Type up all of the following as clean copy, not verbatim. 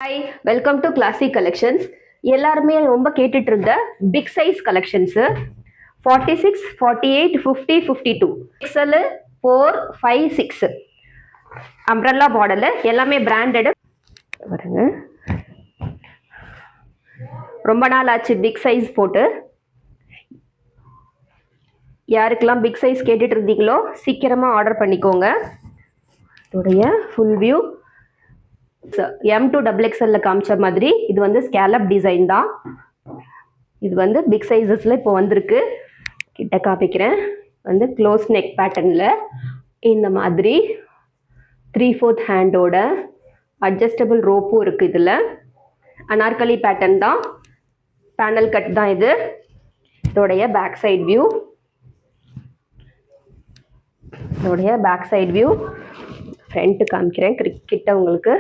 Hi, welcome to Classic Collections. எல்லாருமே ரொம்ப கேட்டுட்டு இருந்த big size collections 46, 48, 50, 52 XL 4, 5, 6 umbrella model எல்லாமே பிராண்டடு பாருங்க. ரொம்ப நாள் ஆச்சு பிக் சைஸ் போட்டு. யாருக்கெல்லாம் பிக் சைஸ் கேட்டுட்டு இருந்தீங்களோ சீக்கிரமாக ஆர்டர் பண்ணிக்கோங்க. இதோடைய ஃபுல் வியூ M2XXL காமிச்ச மாதிரி இது வந்து ஸ்கேலப் டிசைன் தான். இது வந்து பிக் சைஸஸ்ல இப்போ வந்திருக்கு. கிட்ட காமிக்கிறேன். வந்து க்ளோஸ் நெக் பேட்டர்னில் இந்த மாதிரி 3/4 ஹேண்டோட அட்ஜஸ்டபிள் ரோப்பும் இருக்குது. இதில் அனார்கலி பேட்டர்ன் தான், பேனல் கட் தான் இது. இதோடைய பேக் சைட் வியூ, இதோடைய பேக் சைட் வியூ ஃப்ரண்ட்டு காமிக்கிறேன் கிட்ட. உங்களுக்கு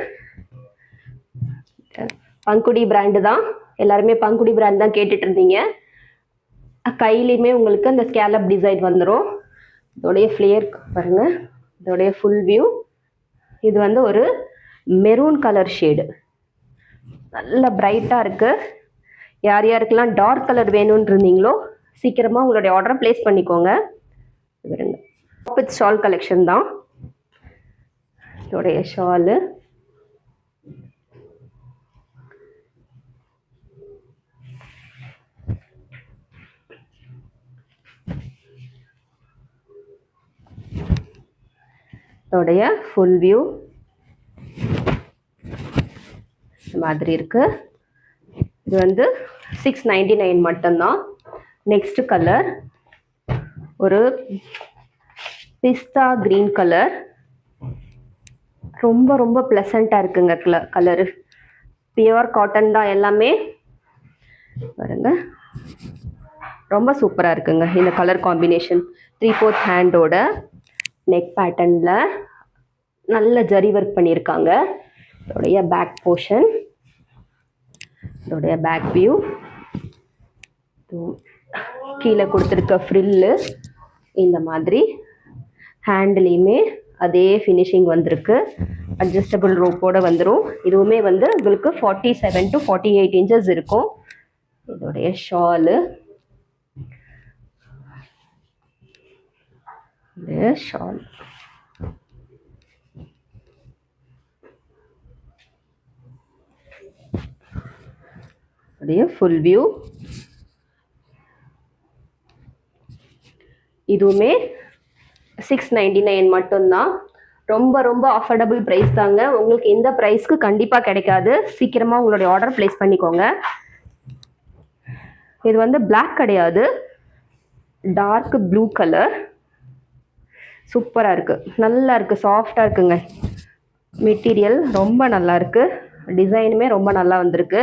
பங்குடி பிராண்டு தான், எல்லாருமே பங்குடி பிராண்ட் தான் கேட்டுட்டு இருந்தீங்க. கையிலையுமே உங்களுக்கு அந்த ஸ்கேலப் டிசைன் வந்துடும். இதோடைய ஃப்ளேர் பாருங்க, இதோடைய ஃபுல் வியூ. இது வந்து ஒரு மெரூன் கலர் ஷேடு, நல்ல பிரைட்டாக இருக்கு. யார் யாருக்கெல்லாம் டார்க் கலர் வேணும்னு இருந்தீங்களோ சீக்கிரமாக உங்களுடைய ஆர்டரை பிளேஸ் பண்ணிக்கோங்க. ஷால் கலெக்ஷன் தான். இதோடைய ஷாலு இதோடைய ஃபுல் வியூ மாதிரி இருக்கு. இது வந்து 699 மட்டும்தான். நெக்ஸ்ட் கலர் ஒரு பிஸ்தா கிரீன் கலர். ரொம்ப ரொம்ப ப்ளசண்ட்டாக இருக்குங்க கலரு. பியூர் காட்டன் தான் எல்லாமே. பாருங்க, ரொம்ப சூப்பராக இருக்குங்க இந்த கலர் காம்பினேஷன். 3/4 ஹேண்டோட நெக் பேட்டர்னில் நல்ல ஜரி ஒர்க் பண்ணியிருக்காங்க. இதோடைய பேக் போர்ஷன், இதோடைய பேக் வியூ, கீழே கொடுத்துருக்க ஃப்ரில்லு இந்த மாதிரி. ஹேண்ட்லேயுமே அதே ஃபினிஷிங் வந்திருக்கு. அட்ஜஸ்டபிள் ரோப்போடு வந்துடும். இதுவுமே வந்து உங்களுக்கு 47 to 48 இன்ச்சஸ் இருக்கும். இதோடைய ஷாலு, ஷால் ஃபுல் வியூ. இதுவுமே 699 மட்டும்தான். ரொம்ப ரொம்ப அஃபோர்டபுள் ப்ரைஸ் தாங்க. உங்களுக்கு இந்த ப்ரைஸ்க்கு கண்டிப்பாக கிடைக்காது. சீக்கிரமாக உங்களுடைய ஆர்டர் பிளேஸ் பண்ணிக்கோங்க. இது வந்து பிளாக் கிடையாது, டார்க் ப்ளூ கலர். சூப்பராக இருக்குது, நல்லா இருக்குது, சாஃப்டாக இருக்குங்க. மெட்டீரியல் ரொம்ப நல்லா இருக்குது. டிசைனுமே ரொம்ப நல்லா வந்திருக்கு.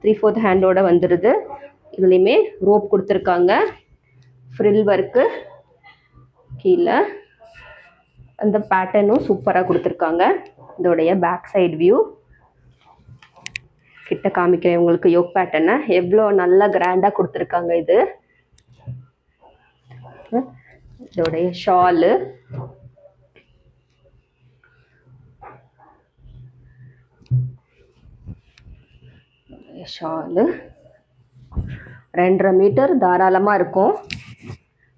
3/4 ஹேண்டோட வந்துடுது. இதுலேயுமே ரோப் கொடுத்துருக்காங்க. ஃப்ரில் ஒர்க்கு கீழே அந்த பேட்டர்னும் சூப்பராக கொடுத்துருக்காங்க. இதோடைய பேக் சைடு வியூ கிட்ட காமிக்கிறேன் உங்களுக்கு. யோக் பேட்டர்னை எவ்வளோ நல்லா கிராண்டாக கொடுத்துருக்காங்க. இது இதோடைய ஷாலு, ஷாலு 2.5 மீட்டர் தாராளமாக இருக்கும்.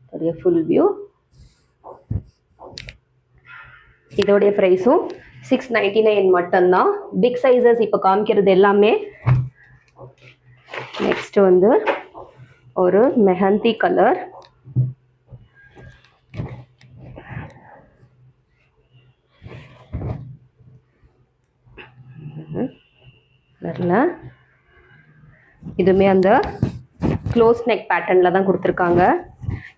இதோடைய ஃபுல் வியூ. இதோடைய ப்ரைஸும் 699 மட்டும்தான். பிக் சைஸஸ் இப்போ காமிக்கிறது எல்லாமே. நெக்ஸ்ட் வந்து ஒரு மெஹந்தி கலர். இதுவுமே அந்த க்ளோஸ் நெக் பேட்டர்னில் தான் கொடுத்துருக்காங்க.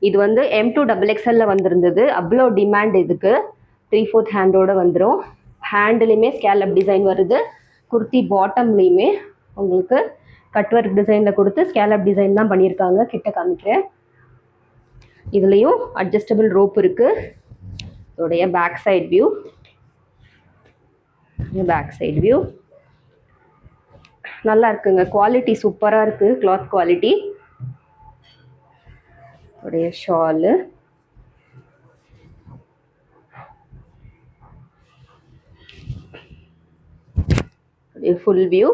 இது வந்து M2XXL வந்திருந்தது. அவ்வளோ டிமாண்ட் இதுக்கு. 3/4 ஹேண்டோட வந்துடும். ஹேண்ட்லேயுமே ஸ்கேலப் டிசைன் வருது. குர்த்தி பாட்டம்லேயுமே உங்களுக்கு கட் ஒர்க் டிசைனில் கொடுத்து ஸ்கேலப் டிசைன் தான் பண்ணியிருக்காங்க. கிட்ட காமிக்கிறேன். இதுலேயும் அட்ஜஸ்டபிள் ரோப் இருக்குது. இதோடைய back side view, back side view நல்லா இருக்குங்க. குவாலிட்டி சூப்பராக இருக்குது, கிளாத் குவாலிட்டி. இதோடைய shawl, full view.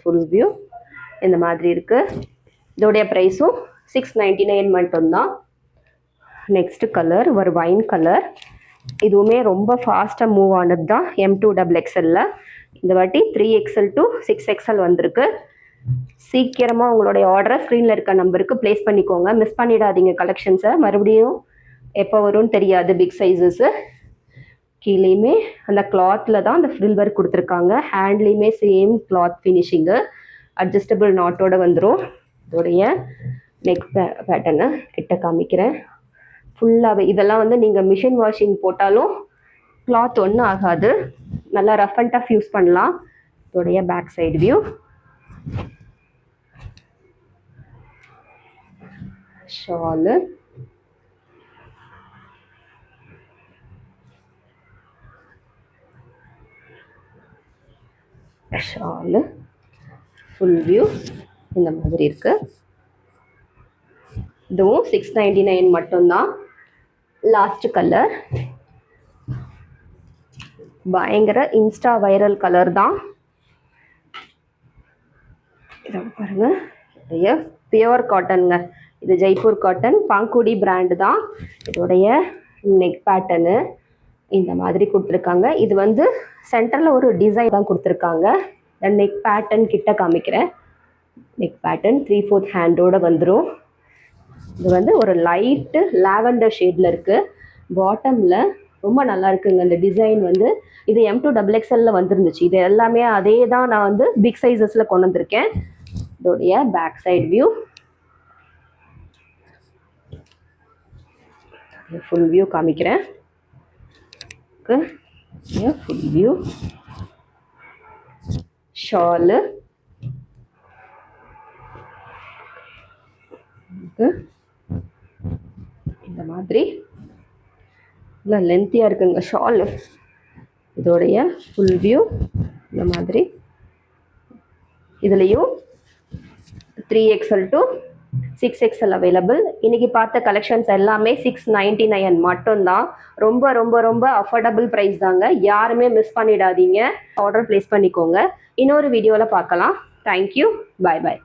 Full view இந்த மாதிரி இருக்கு. இதோடைய ப்ரைஸும் 699 மட்டும்தான். நெக்ஸ்ட் கலர் ஒரு வைன் கலர். இதுவுமே ரொம்ப ஃபாஸ்ட்டாக மூவ் ஆனது தான் M2XXL. இந்த வாட்டி 3XL to 6XL வந்திருக்கு. சீக்கிரமாக உங்களுடைய ஆர்டரை ஸ்க்ரீனில் இருக்க நம்பருக்கு ப்ளேஸ் பண்ணிக்கோங்க. மிஸ் பண்ணிடாதீங்க கலெக்ஷன்ஸை. மறுபடியும் எப்போ வரும்னு தெரியாது பிக் சைஸஸ்ஸு. கீழேயுமே அந்த கிளாத்தில் தான் அந்த ஃப்ரில் ஒர்க் கொடுத்துருக்காங்க. ஹேண்ட்லேயுமே சேம் கிளாத் ஃபினிஷிங்கு. அட்ஜஸ்டபிள் நாட்டோடு வந்துடும். இதோடைய நெக் பேட்டர்னை கிட்ட காமிக்கிறேன். ஃபுல்லாகவே இதெல்லாம் வந்து நீங்கள் மிஷின் வாஷிங் போட்டாலும் கிளாத் ஒன்றும் ஆகாது. நல்லா ரஃப் அண்ட் டஃப் யூஸ் பண்ணலாம். இதோடைய back side view. Shawl. Shawl full view இந்த மாதிரி இருக்கு. இதுவும் 699 மட்டும்தான். லாஸ்ட் கலர் பயங்கர இன்ஸ்டா வைரல் கலர் தான். இதை பாருங்க, பியோர் காட்டனுங்க. இது ஜெய்ப்பூர் காட்டன், பாங்குடி பிராண்டு தான். இதோடைய நெக் பேட்டர்னு இந்த மாதிரி கொடுத்துருக்காங்க. இது வந்து சென்டரில் ஒரு டிசைன் தான் கொடுத்துருக்காங்க. நெக் பேட்டர்ன் கிட்ட காமிக்கிறேன். நெக் பேட்டர்ன் 3/4 ஹேண்டோடு வந்துடும். இது வந்து ஒரு லைட்டு லாவெண்டர் ஷேடில் இருக்குது. பாட்டமில் ரொம்ப நல்லா இருக்குங்க இந்த டிசைன் வந்து. இது M2XXL வந்துருந்துச்சு. இது எல்லாமே அதே தான் நான் வந்து பிக் சைஸஸில் கொண்டு வந்திருக்கேன். இதோடைய back side view. Full view காமிக்கிறேன். Full view. ஷாலு. இந்த மாதிரி இல்லை லென்த்தியாக இருக்குங்க ஷாலு. இதோடைய ஃபுல் வியூ இந்த மாதிரி. இதுலேயும் 3XL to 6XL அவைலபிள். இன்றைக்கி பார்த்த கலெக்ஷன்ஸ் எல்லாமே 699 மட்டும்தான். ரொம்ப ரொம்ப ரொம்ப அஃபோர்டபுள் ப்ரைஸ் தாங்க. யாருமே மிஸ் பண்ணிடாதீங்க. ஆர்டர் ப்ளேஸ் பண்ணிக்கோங்க. இன்னொரு வீடியோவில் பார்க்கலாம். தேங்க்யூ. பாய் பாய்.